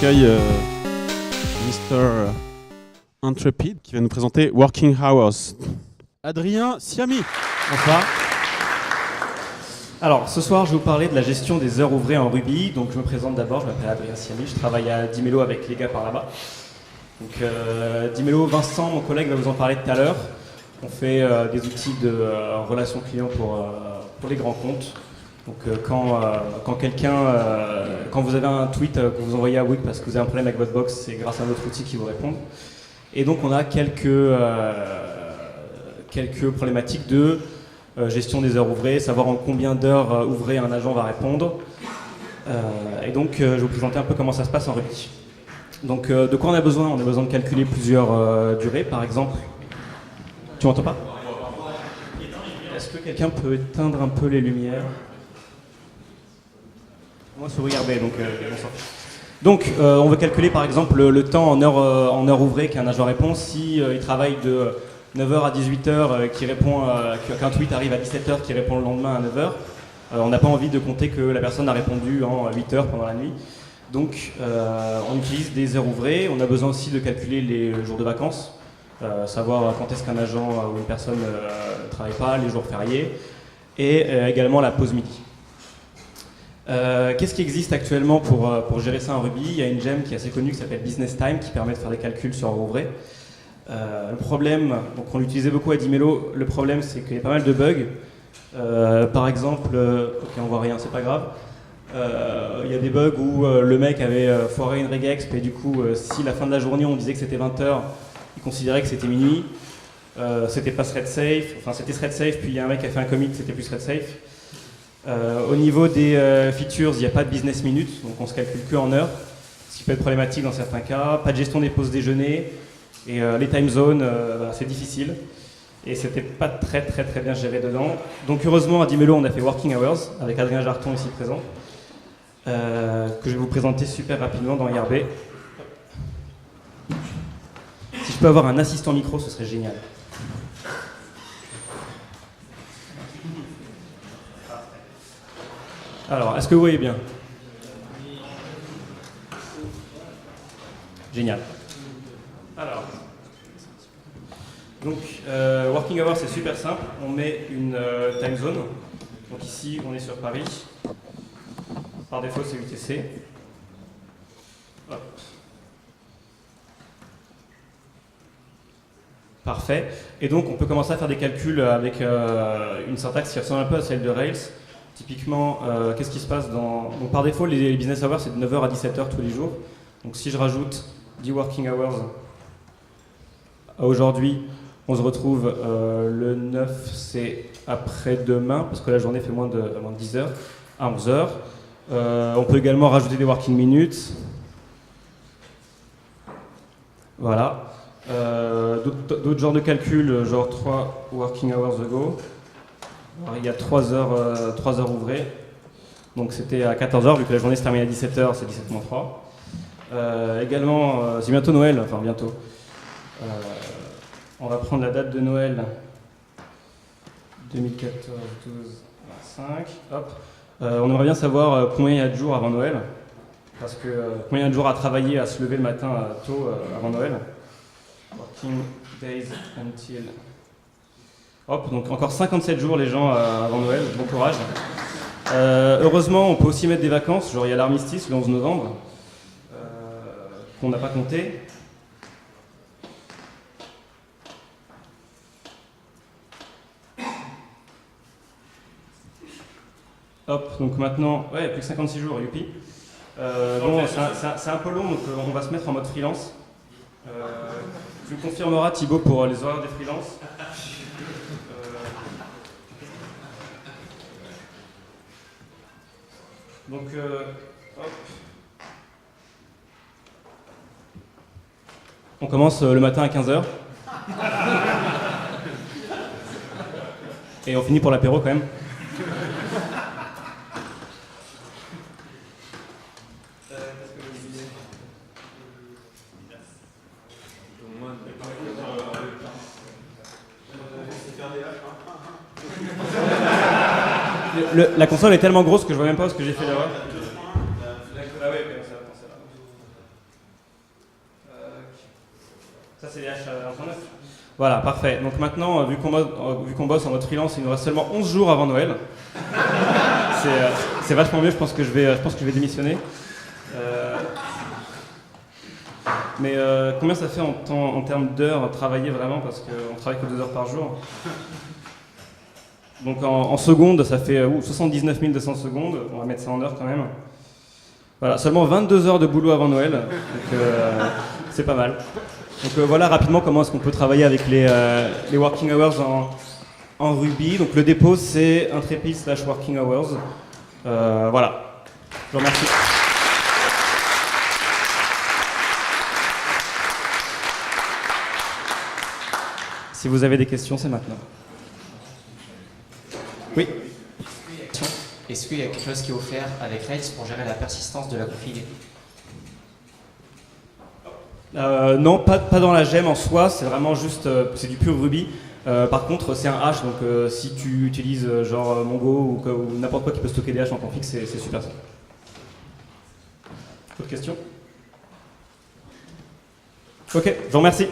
j'accueille Mr. Intrepid qui va nous présenter Working Hours. Adrien Siamy. Bonsoir. Alors, ce soir, je vais vous parler de la gestion des heures ouvrées en Ruby. Donc, je me présente d'abord, je m'appelle Adrien Siamy, je travaille à Dimelo avec les gars par là-bas. Donc, Dimelo, Vincent, mon collègue, va vous en parler tout à l'heure. On fait des outils de relations clients pour les grands comptes. Donc, quand vous avez un tweet que vous envoyez à Wix parce que vous avez un problème avec votre box, c'est grâce à notre outil qui vous répond. Et donc, on a quelques problématiques de gestion des heures ouvrées, savoir en combien d'heures ouvrées un agent va répondre. Et donc, je vais vous présenter un peu comment ça se passe en Ruby. Donc, de quoi on a besoin? On a besoin de calculer plusieurs durées, par exemple. Tu m'entends pas? Est-ce que quelqu'un peut éteindre un peu les lumières? Moi, sur IRB, donc bonsoir. Donc, on veut calculer par exemple le temps en heure ouvrée qu'un agent répond. Si il travaille de 9h à 18h, qu'un tweet arrive à 17h, qui répond le lendemain à 9h, on n'a pas envie de compter que la personne a répondu en 8h pendant la nuit. Donc, on utilise des heures ouvrées. On a besoin aussi de calculer les jours de vacances, savoir quand est-ce qu'un agent ou une personne ne travaille pas, les jours fériés, et également la pause midi. Qu'est-ce qui existe actuellement pour gérer ça en Ruby? Il y a une gem qui est assez connue qui s'appelle Business Time qui permet de faire des calculs sur heure ouvrée. Le problème, donc on l'utilisait beaucoup à Dimelo, le problème c'est qu'il y a pas mal de bugs. Par exemple, ok on voit rien, c'est pas grave. Il y a des bugs où le mec avait foiré une regexp et du coup si la fin de la journée on disait que c'était 20h, il considérait que c'était minuit. C'était pas thread safe, enfin c'était thread safe puis il y a un mec qui a fait un commit, c'était plus thread safe. Au niveau des features, il n'y a pas de business minutes, donc on se calcule que en heures, ce qui peut être problématique dans certains cas. Pas de gestion des pauses déjeuner et les time zones, c'est difficile et c'était pas très bien géré dedans. Donc heureusement à Dimelo on a fait Working Hours avec Adrien Jarton ici présent, que je vais vous présenter super rapidement dans IRB. Si je peux avoir un assistant micro, ce serait génial. Alors, est-ce que vous voyez bien? Génial. Alors, donc, Working Hours, c'est super simple. On met une time zone. Donc ici, on est sur Paris. Par défaut, c'est UTC. Hop. Parfait. Et donc, on peut commencer à faire des calculs avec une syntaxe qui ressemble un peu à celle de Rails. Typiquement, qu'est-ce qui se passe Donc par défaut, les business hours, c'est de 9h à 17h tous les jours. Donc si je rajoute 10 working hours à aujourd'hui, on se retrouve le 9, c'est après-demain, parce que la journée fait moins de 10h, à 11h. On peut également rajouter des working minutes. Voilà. D'autres genres de calculs, genre 3 working hours ago. Alors, il y a 3 heures ouvrées, donc c'était à 14h, vu que la journée se termine à 17h, c'est 17-3. Également, c'est bientôt Noël, enfin bientôt. On va prendre la date de Noël, 2014, 12, 25, hop. On aimerait bien savoir combien il y a de jours avant Noël, parce que combien il y a de jours à travailler, à se lever le matin tôt avant Noël. Working days until... Hop, donc encore 57 jours les gens avant Noël, bon courage. Heureusement, on peut aussi mettre des vacances, genre il y a l'armistice le 11 novembre, qu'on n'a pas compté. Hop, donc maintenant, ouais, plus que 56 jours, youpi. Bon, c'est un peu long, donc on va se mettre en mode freelance. Tu me confirmeras, Thibaut, pour les horaires des freelances. Donc, hop. On commence le matin à 15h. Et on finit pour l'apéro quand même. La console est tellement grosse que je vois même pas ce que j'ai fait là-bas. CDH 1.9. Voilà, parfait. Donc maintenant, vu qu'on bosse en mode freelance, il nous reste seulement 11 jours avant Noël. C'est vachement mieux, je pense que je vais démissionner. Mais combien ça fait en termes d'heures travaillées vraiment, parce qu'on travaille que 2 heures par jour. Donc en secondes, ça fait 79 200 secondes. On va mettre ça en heures quand même. Voilà, seulement 22 heures de boulot avant Noël. Donc c'est pas mal. Donc voilà rapidement comment est-ce qu'on peut travailler avec les working hours en Ruby. Donc le dépôt c'est intrepid/working hours. Voilà. Je vous remercie. Si vous avez des questions, c'est maintenant. Oui. Est-ce qu'il y a quelque chose qui est offert avec Rails pour gérer la persistance de la config? Non, pas dans la gemme en soi, c'est vraiment juste, c'est du pur Ruby. Par contre, c'est un hash, donc si tu utilises genre Mongo ou n'importe quoi qui peut stocker des hashes en config, c'est super ça. Autre question? Ok, je vous remercie.